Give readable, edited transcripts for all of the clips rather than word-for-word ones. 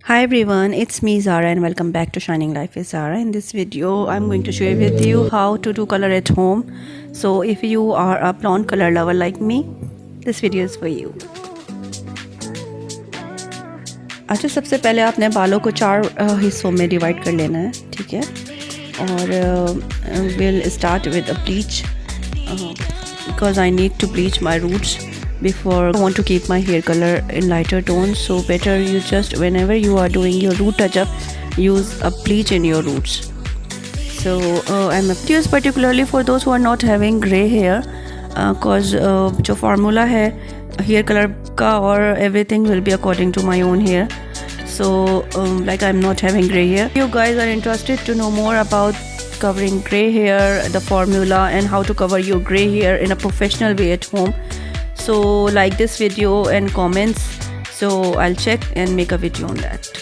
Hi everyone, it's me Zara and welcome back to Shining Life with Zara. In this video, I'm going to share with you how to do color at home. So if you are a blonde color lover like me, this video is for you. अच्छा, सबसे पहले आपने बालों को 4 हिस्सों में divide कर लेना है, ठीक है। और we'll start with a bleach because I need to bleach my roots before I want to keep my hair color in lighter tones. So better you just whenever you are doing your root touch up, use a bleach in your roots. So I'm use particularly for those who are not having gray hair cause जो formula है hair color का और everything will be according to my own hair. So like I'm not having gray hair. If you guys are interested to know more about covering gray hair, the formula and how to cover your gray hair in a professional way at home, so like this video and comments, so I'll check and make a video on that.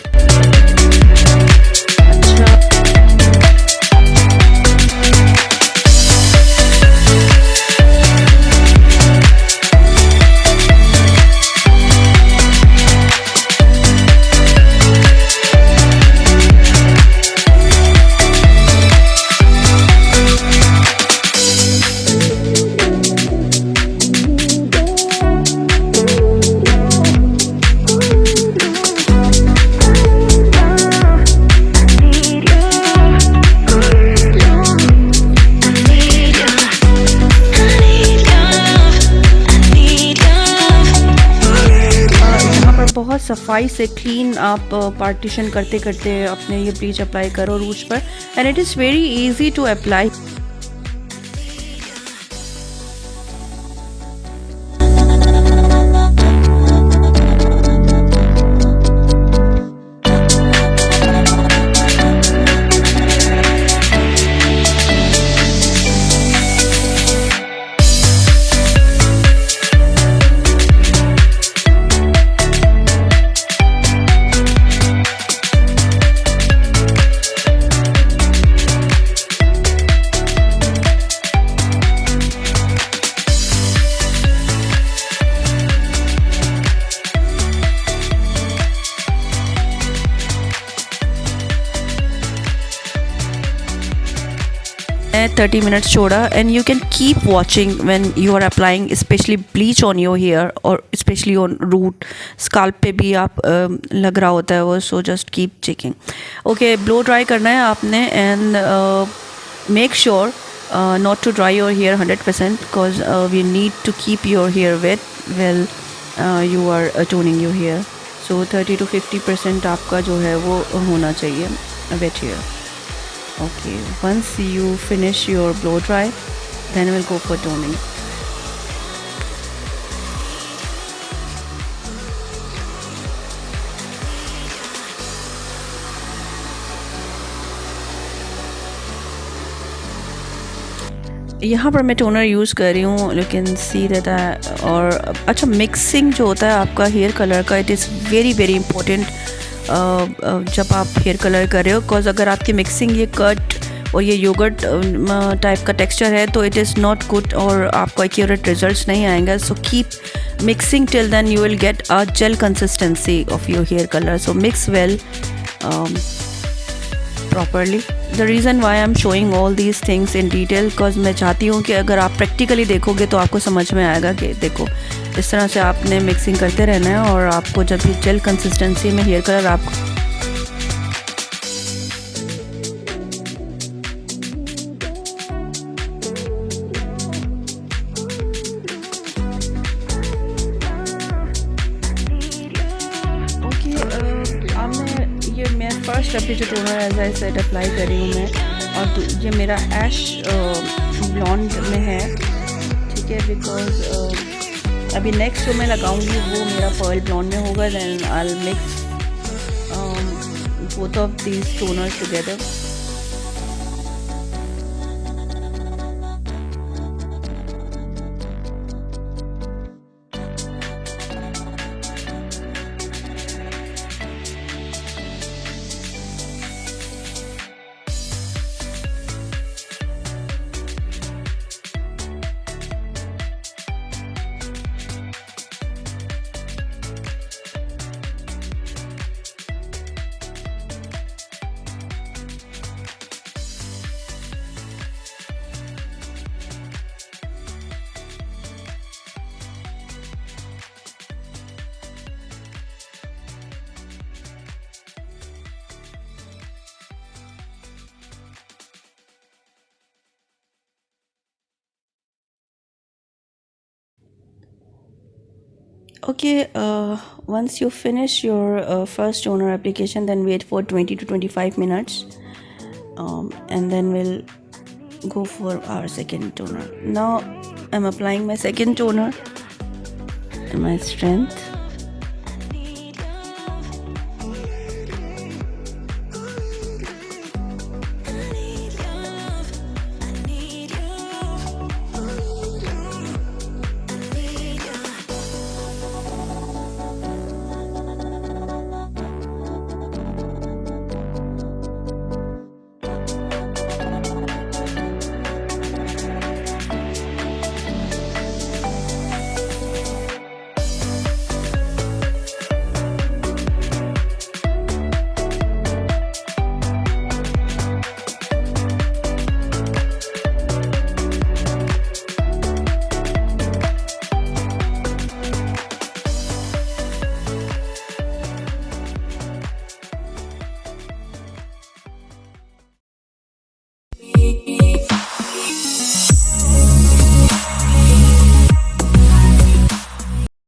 बहुत सफाई से clean आप partition करते करते अपने ये bleach apply करो roots पर and it is very easy to apply. मैं 30 minutes छोड़ा and you can keep watching when you are applying especially bleach on your hair or especially on root scalp पे भी आप लग रहा होता है वो, so just keep checking. Okay, blow dry करना है आपने and make sure not to dry your hair 100% because we need to keep your hair wet while you are toning your hair. So 30 to 50% आपका जो है वो होना चाहिए wet hair. Okay, once you finish your blow dry, then we'll go for toning. यहाँ पर मैं toner use कर रही हूँ, लेकिन सी रहता है. और अच्छा, मिक्सिंग जो होता है आपका हेयर कलर का, it is very very important जब आप हेयर कलर कर रहे हो, बिकॉज अगर आपकी मिक्सिंग ये कट और ये योगर्ट टाइप का टेक्सचर है तो इट इज़ नॉट गुड और आपको एक्यूरेट रिजल्ट्स नहीं आएंगे. So keep mixing till then you will get a gel consistency of your hair colour. So mix well properly. The reason why I'm showing all these things in detail because मैं चाहती हूँ कि अगर आप practically देखोगे तो आपको समझ में आएगा कि देखो इस तरह से आपने मिक्सिंग करते रहना है और आपको जब भी जेल कंसिस्टेंसी में हेयर कलर आप फर्स्ट अभी जो toner as I said apply कर रही हूँ मैं, और ये मेरा ऐश ब्लॉन्ड में है, ठीक है. बिकॉज अभी नेक्स्ट जो मैं लगाऊंगी वो मेरा पर्ल ब्लॉन्ड में होगा. Then I will mix both of these toners together. Okay, once you finish your first toner application, then wait for 20 to 25 minutes, and then we'll go for our second toner. Now I'm applying my second toner to my strength.